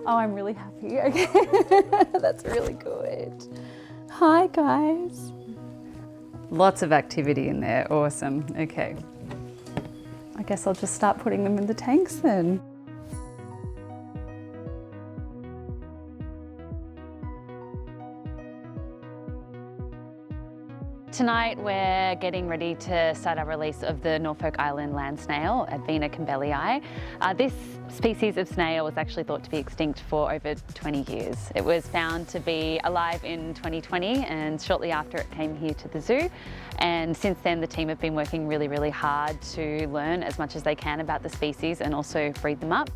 Oh, I'm really happy. Okay, that's really good. Hi, guys. Lots of activity in there. Awesome. Okay. I guess I'll just start putting them in the tanks then. Tonight we're getting ready to start our release of the Norfolk Island land snail, Advena campbellii. This species of snail was actually thought to be extinct for over 20 years. It was found to be alive in 2020 and shortly after it came here to the zoo. And since then the team have been working really hard to learn as much as they can about the species and also breed them up.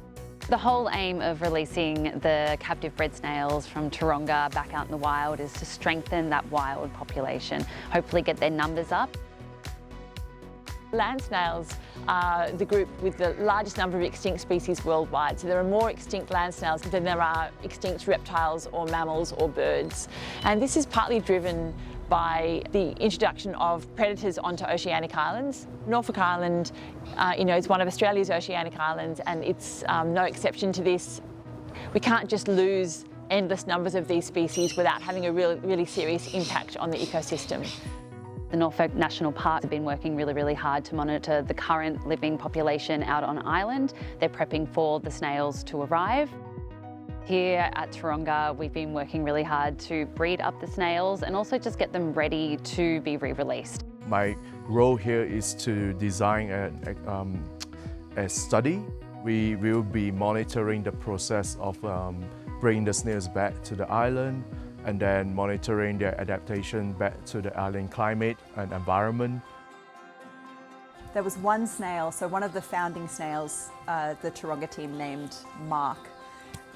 The whole aim of releasing the captive bred snails from Taronga back out in the wild is to strengthen that wild population, hopefully get their numbers up. Land snails are the group with the largest number of extinct species worldwide. So there are more extinct land snails than there are extinct reptiles or mammals or birds. And this is partly driven by the introduction of predators onto oceanic islands. Norfolk Island, is one of Australia's oceanic islands, and it's no exception to this. We can't just lose endless numbers of these species without having a really serious impact on the ecosystem. The Norfolk National Park have been working really hard to monitor the current living population out on island. They're prepping for the snails to arrive. Here at Taronga, we've been working really hard to breed up the snails and also just get them ready to be re-released. My role here is to design a study. We will be monitoring the process of bringing the snails back to the island and then monitoring their adaptation back to the island climate and environment. There was one snail, so one of the founding snails, the Taronga team named Mark,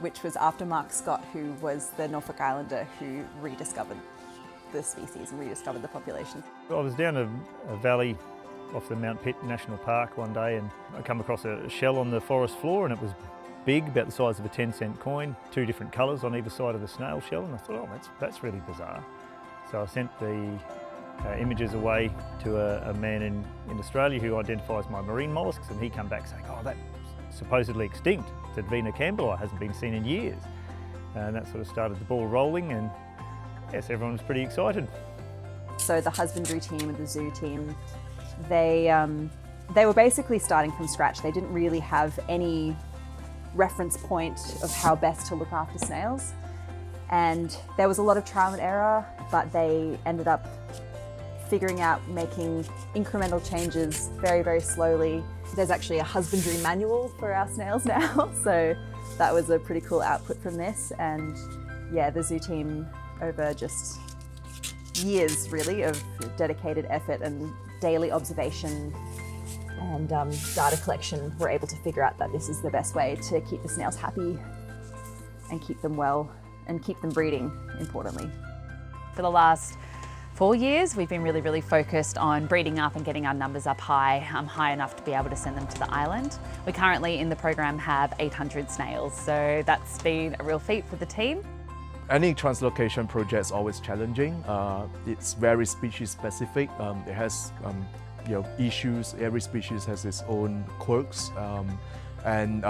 which was after Mark Scott, who was the Norfolk Islander who rediscovered the species and rediscovered the population. I was down a valley off the Mount Pitt National Park one day and I come across a shell on the forest floor, and it was big, about the size of a 10-cent coin, 2 different colours on either side of the snail shell, and I thought, oh, that's really bizarre. So I sent the images away to a man in Australia who identifies my marine molluscs, and he came back saying, oh, that's supposedly extinct. It's Advena campbellii, hasn't been seen in years. And that sort of started the ball rolling, and yes, everyone was pretty excited. So the husbandry team and the zoo team, they were basically starting from scratch. They didn't really have any reference point of how best to look after snails. And there was a lot of trial and error, but they ended up figuring out making incremental changes very slowly. There's actually a husbandry manual for our snails now, so that was a pretty cool output from this. And yeah, the zoo team, over just years really of dedicated effort and daily observation and data collection, were able to figure out that this is the best way to keep the snails happy and keep them well and keep them breeding, importantly. For the last 4 years, we've been really focused on breeding up and getting our numbers up high enough to be able to send them to the island. We currently in the program have 800 snails, so that's been a real feat for the team. Any translocation project is always challenging. It's very species specific. It has issues. Every species has its own quirks. And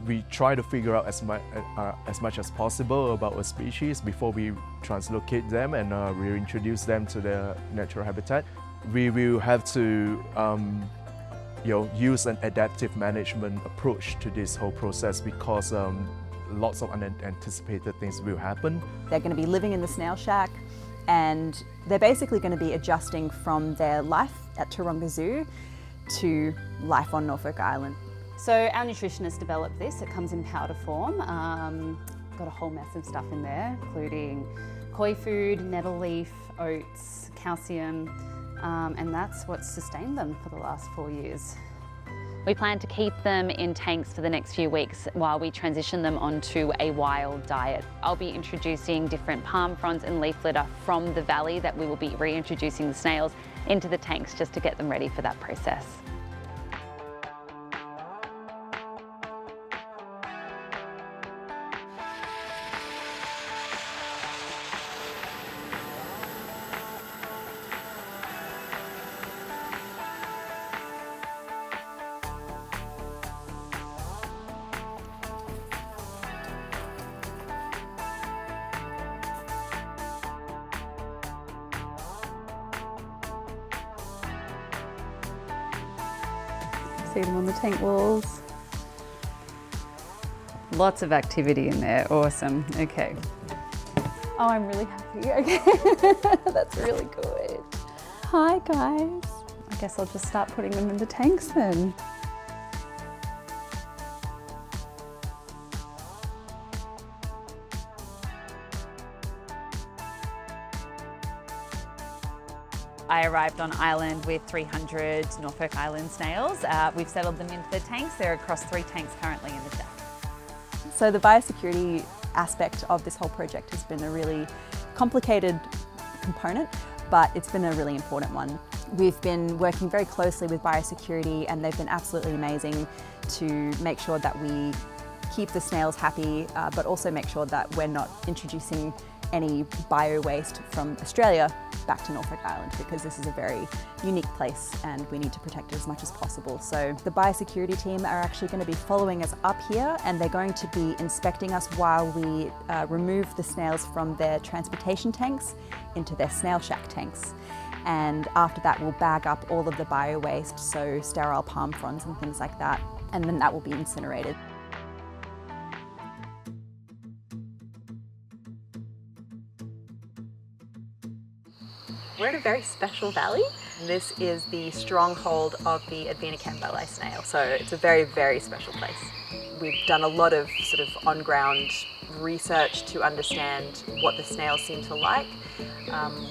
we try to figure out as much as possible about a species before we translocate them and reintroduce them to their natural habitat. We will have to use an adaptive management approach to this whole process, because lots of unanticipated things will happen. They're going to be living in the snail shack, and they're basically going to be adjusting from their life at Taronga Zoo to life on Norfolk Island. So our nutritionist developed this. It comes in powder form. Got a whole mess of stuff in there, including koi food, nettle leaf, oats, calcium, and that's what's sustained them for the last 4 years. We plan to keep them in tanks for the next few weeks while we transition them onto a wild diet. I'll be introducing different palm fronds and leaf litter from the valley that we will be reintroducing the snails into the tanks just to get them ready for that process. See them on the tank walls. Lots of activity in there, awesome, okay. Oh, I'm really happy, okay. That's really good. Hi guys. I guess I'll just start putting them in the tanks then. I arrived on island with 300 Norfolk Island snails. We've settled them into the tanks. They're across 3 tanks currently in the shack. So the biosecurity aspect of this whole project has been a really complicated component, but it's been a really important one. We've been working very closely with biosecurity and they've been absolutely amazing to make sure that we keep the snails happy, but also make sure that we're not introducing any bio-waste from Australia back to Norfolk Island, because this is a very unique place and we need to protect it as much as possible. So the biosecurity team are actually going to be following us up here and they're going to be inspecting us while we remove the snails from their transportation tanks into their snail shack tanks. And after that we'll bag up all of the bio-waste, so sterile palm fronds and things like that, and then that will be incinerated. We're in a very special valley. This is the stronghold of the Advena campbelli snail, so it's a very, very special place. We've done a lot of sort of on-ground research to understand what the snails seem to like,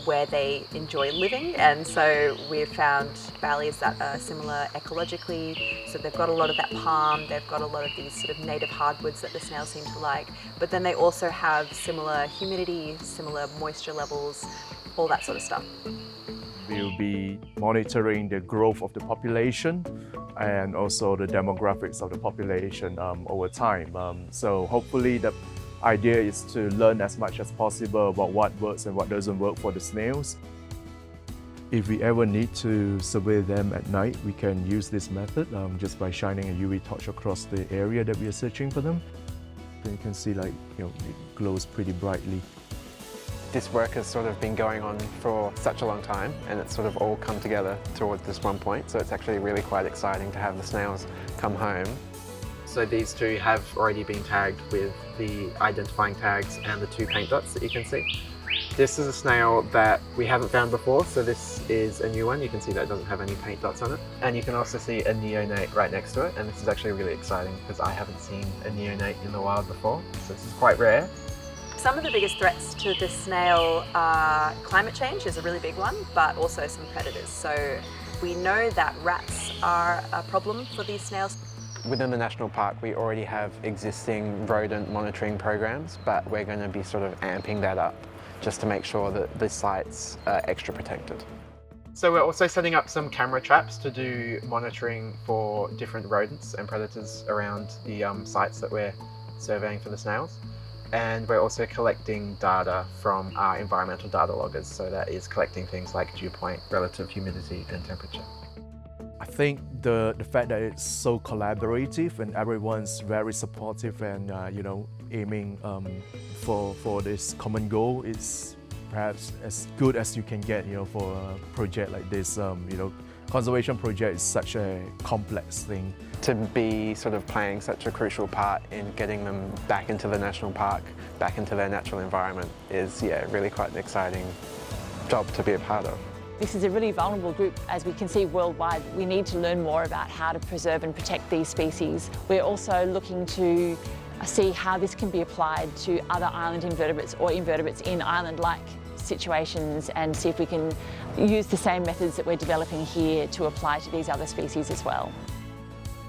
where they enjoy living, and so we've found valleys that are similar ecologically. So they've got a lot of that palm, they've got a lot of these sort of native hardwoods that the snails seem to like, but then they also have similar humidity, similar moisture levels, all that sort of stuff. We'll be monitoring the growth of the population and also the demographics of the population over time. So hopefully the idea is to learn as much as possible about what works and what doesn't work for the snails. If we ever need to survey them at night, we can use this method just by shining a UV torch across the area that we are searching for them. Then you can see, like, it glows pretty brightly. This work has sort of been going on for such a long time and it's sort of all come together towards this one point, so it's actually really quite exciting to have the snails come home. So these two have already been tagged with the identifying tags and the 2 paint dots that you can see. This is a snail that we haven't found before, so this is a new one. You can see that it doesn't have any paint dots on it. And you can also see a neonate right next to it, and this is actually really exciting because I haven't seen a neonate in the wild before, so this is quite rare. Some of the biggest threats to this snail are climate change is a really big one, but also some predators. So we know that rats are a problem for these snails. Within the national park, we already have existing rodent monitoring programs, but we're going to be sort of amping that up just to make sure that the sites are extra protected. So we're also setting up some camera traps to do monitoring for different rodents and predators around the sites that we're surveying for the snails. And we're also collecting data from our environmental data loggers, so that is collecting things like dew point, relative humidity and temperature. I think the fact that it's so collaborative and everyone's very supportive and aiming for this common goal is perhaps as good as you can get for a project like this. Conservation project is such a complex thing. To be sort of playing such a crucial part in getting them back into the national park, back into their natural environment is, really quite an exciting job to be a part of. This is a really vulnerable group, as we can see worldwide. We need to learn more about how to preserve and protect these species. We're also looking to see how this can be applied to other island invertebrates or invertebrates in island-like situations, and see if we can use the same methods that we're developing here to apply to these other species as well.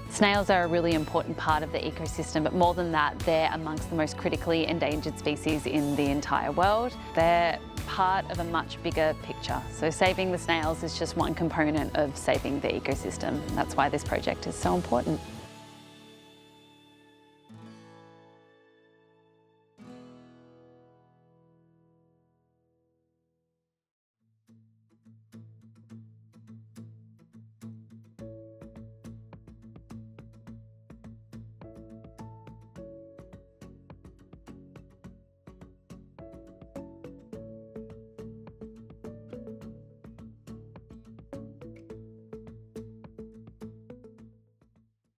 Snails are a really important part of the ecosystem, but more than that, they're amongst the most critically endangered species in the entire world. They're part of a much bigger picture. So saving the snails is just one component of saving the ecosystem. And that's why this project is so important.